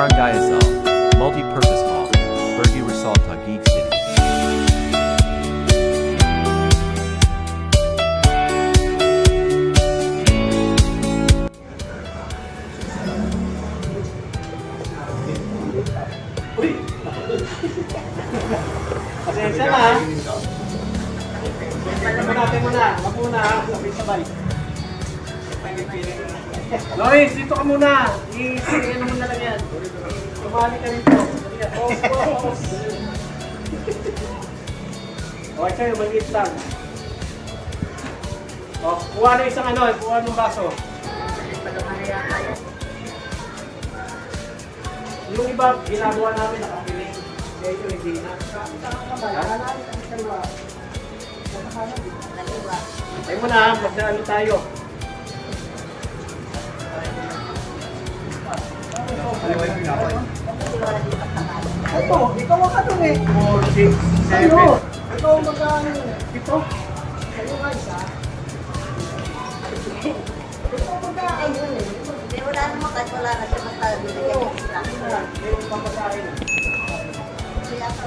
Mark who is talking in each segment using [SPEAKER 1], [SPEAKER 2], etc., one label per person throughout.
[SPEAKER 1] Barangay Azal, Multi-Purpose Mall, Bergie Rizal, Taguig City.
[SPEAKER 2] Pasensya na. Natin muna. Wag muna. Sabay-sabay. Lois, dito ka muna. I-singin mo na lang yan. Tumali ka rito. Pause. Okay sa'yo, maliit lang. O, kuha na isang ano, kuha ng baso. Yung iba, ginagawa namin nakapiling. Kaya ito hindi na. Ay mo na, magdaan tayo. Ito, ikaw ang katong eh. 4, 6, 7. Ikaw ang magkano eh. Ito? Kayo nga isa. Ikaw ang magkano eh.
[SPEAKER 3] Hindi, wala naman kahit wala na siya magkano.
[SPEAKER 2] Mayroon pang pagkain.
[SPEAKER 3] Kaya ako.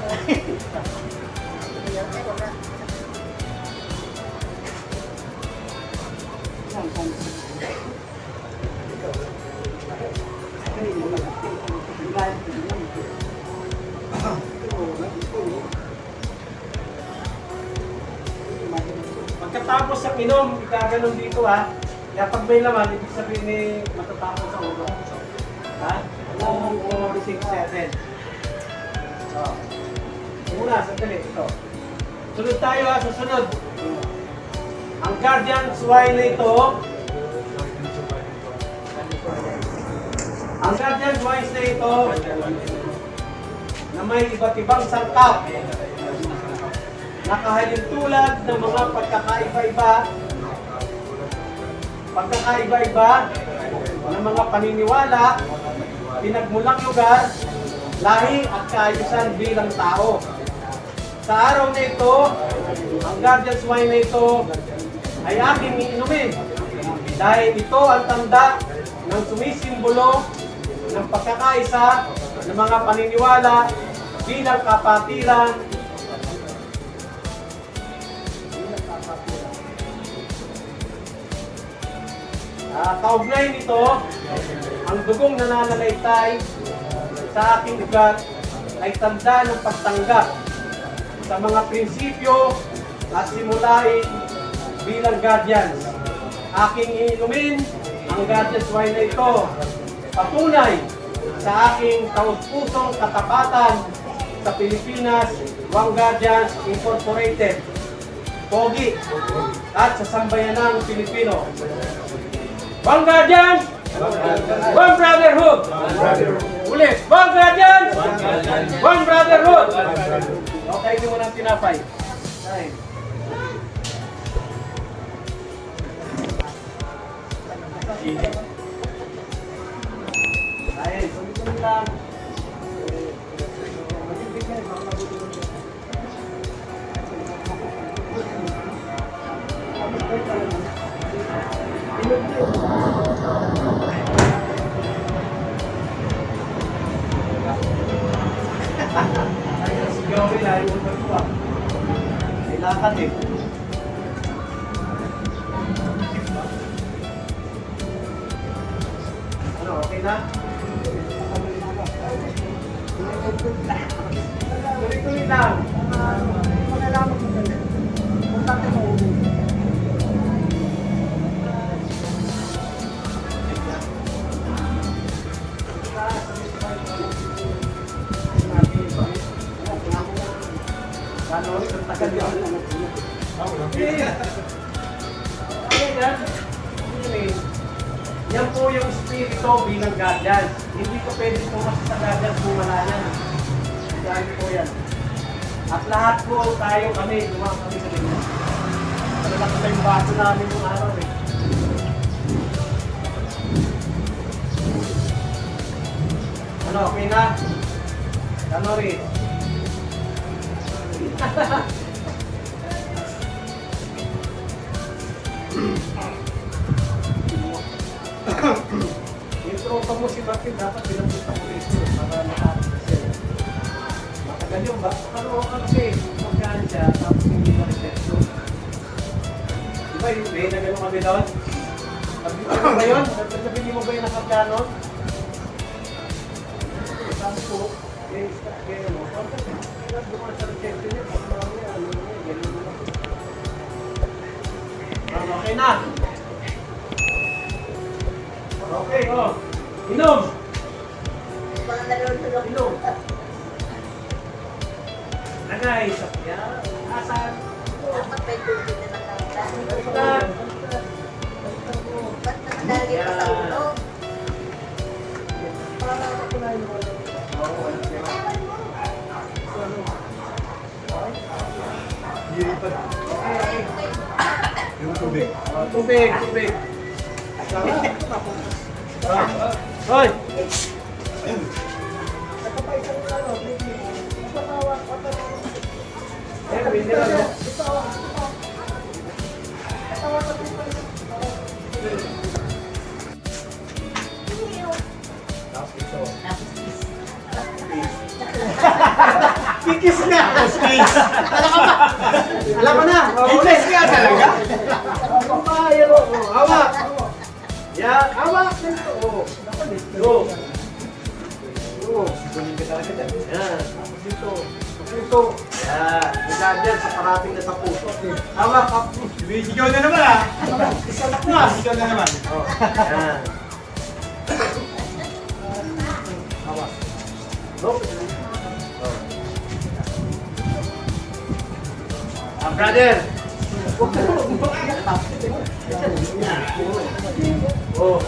[SPEAKER 2] Pagkatapos sa inom, ikaganon dito ha. Kaya pag may laman, ibig sabihin ni matatapos sa ulo. Ha? 4, 6, 7. So, muna, sandali. Ito. Sunod tayo ha, susunod. Ang Guardian's wine na ito, ang Guardian's wine na ito, na may iba't ibang sangkap, nakahalin tulad ng mga pagkakaiba-iba ng mga paniniwala, pinagmulang lugar, lahi at kaayusan bilang tao. Sa araw na ito, ang Guardian's wine na ito ay aking iinumin dahil ito ang tanda ng sumisimbolo ng pagkakaisa ng mga paniniwala bilang kapatiran. Kaugnay nito, ang dugong nananalaytay sa aking ugat ay tanda ng pagtanggap sa mga prinsipyo at simulain bilang guardians. Aking iinumin ang Guardian's wine na ito, patunay sa aking taus-pusong katapatan sa Pilipinas, One Guardians Incorporated, Pogi, at sa sambayanang Pilipino. One Guardians, One Brotherhood. Ulit, One Guardians, One Brotherhood. Okay, hindi mo nang tinapay. Ay. Ay, sulit lang. Kailangan eh. Ano, okay na? Tuloy-tuloy lang. Magalaman mo dali. Punta ka mo ulo. Yan po yung spirito bilang guardian. Hindi ko pwede pumasok sa guardian kung wala yan. Kaya po yan. At lahat po tayo kami, lumang kami sa ganyan. Talaga pa yung baso namin yung araw eh. Ano, okay na? Ano rin? Intro tropa mo si Martin, dapat pinapunta ko rito para nakakasya. Matagal yun ba? Ano kasi, magkaan siya, tapos hindi na reception. Diba yung may na gano'n kami doon? Sabi mo ba yun? Sabi mo ba yung nakagano? Sabi ko, kaya mo, kaya mo sa reception niya, okay na. Okay, oh. Inom!
[SPEAKER 3] Mga nalululok.
[SPEAKER 2] Inom! Nagay, sakya. Asan?
[SPEAKER 3] Dapat may tubig na nakakita.
[SPEAKER 2] Baliktad.
[SPEAKER 3] Ba't nakadali pa sa ulo?
[SPEAKER 2] Para kapunayin mo. Oo, wala siya. Okay.
[SPEAKER 4] Yung tubig.
[SPEAKER 2] Tubig. Hoy! Kikis nga! Alam ko na! Kikis nga talaga! Hawak! Yan! Hawak! Go! Gunin ka talaga dyan. Yan! Tapos dito. Puso. Yan! Hanggang dyan sa parating na sa puso. Hawak!
[SPEAKER 4] Sigaw na naman ah! Sigaw na naman.
[SPEAKER 2] Yan! Hawak! Go! Brother! Oh,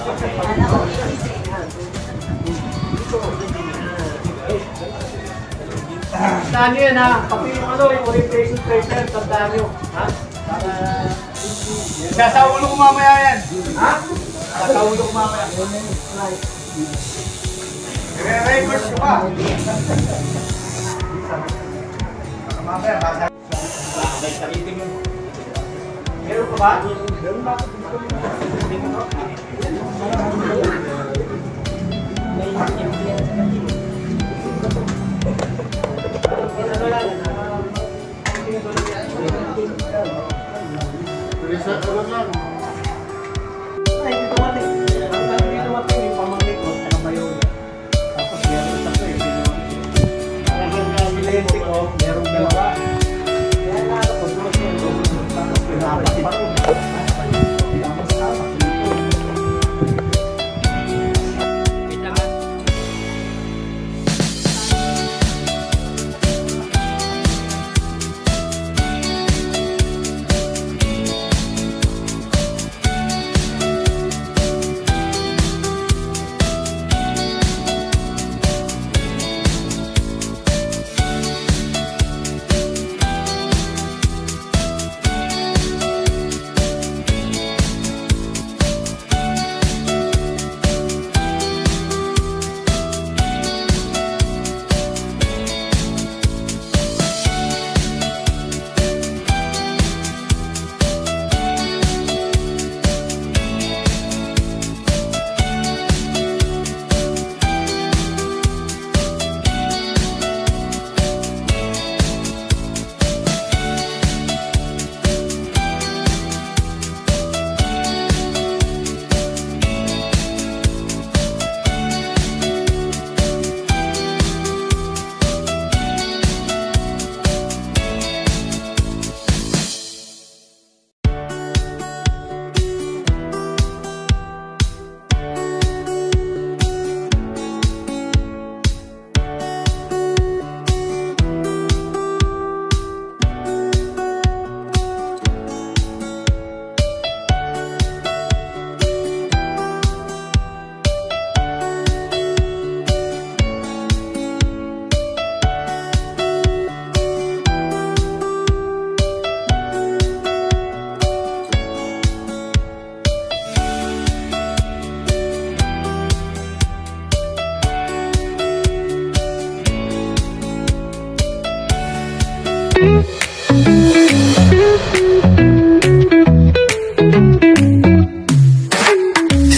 [SPEAKER 2] tandaan nyo yan ha, pati yung yung orientation tracer, tandaan nyo. Ha?
[SPEAKER 4] Sa ulo ko mamaya yan.
[SPEAKER 2] Ha?
[SPEAKER 4] Sa ulo ko mamaya. Re-record ko pa. Mamaya, basta.
[SPEAKER 2] Meron ka ba? Merong dalawa. Kaya nga ako, tapos pinapasin pa rin.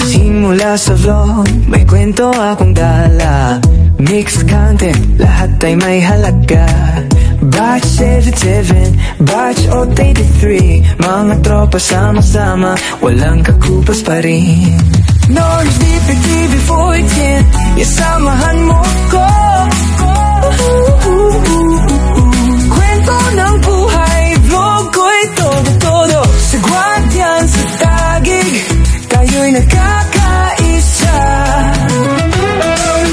[SPEAKER 5] Simula sa vlog, may kwento kwento akong dala, mixed content, lahat ay may halaga. Batch 77, batch 83, mga tropa sama-sama, walang kakupas pa rin. Norms DPTV 14, yasamahan mo ko. Kwento ng buhay, vlog ko'y todo-todo. Sagwat yan sa Taguig, tayo'y nagkakaisa.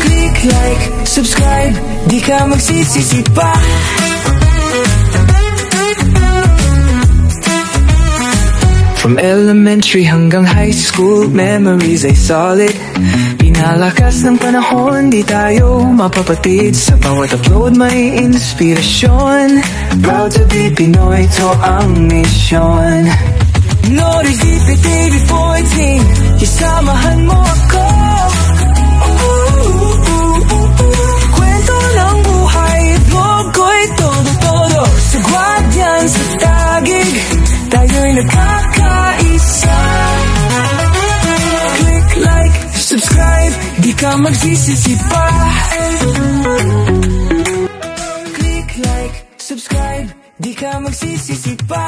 [SPEAKER 5] Click like, subscribe, di ka magsisisi pa. From elementary hanggang high school, memories ay solid. Pinalakas ng panahon, di tayo mapapatid. Sa bawat upload may inspirasyon. Proud to be Pinoy, to ang misyon. Notice DPTV 14, isamahan mo ako. Kwento ng buhay, vlog ko'y todo-todo. Sagwat yan sa Taguig, tayo'y nagkakaisa. Click like, subscribe, di ka magsisisi pa. Click like, subscribe, di ka magsisisi pa.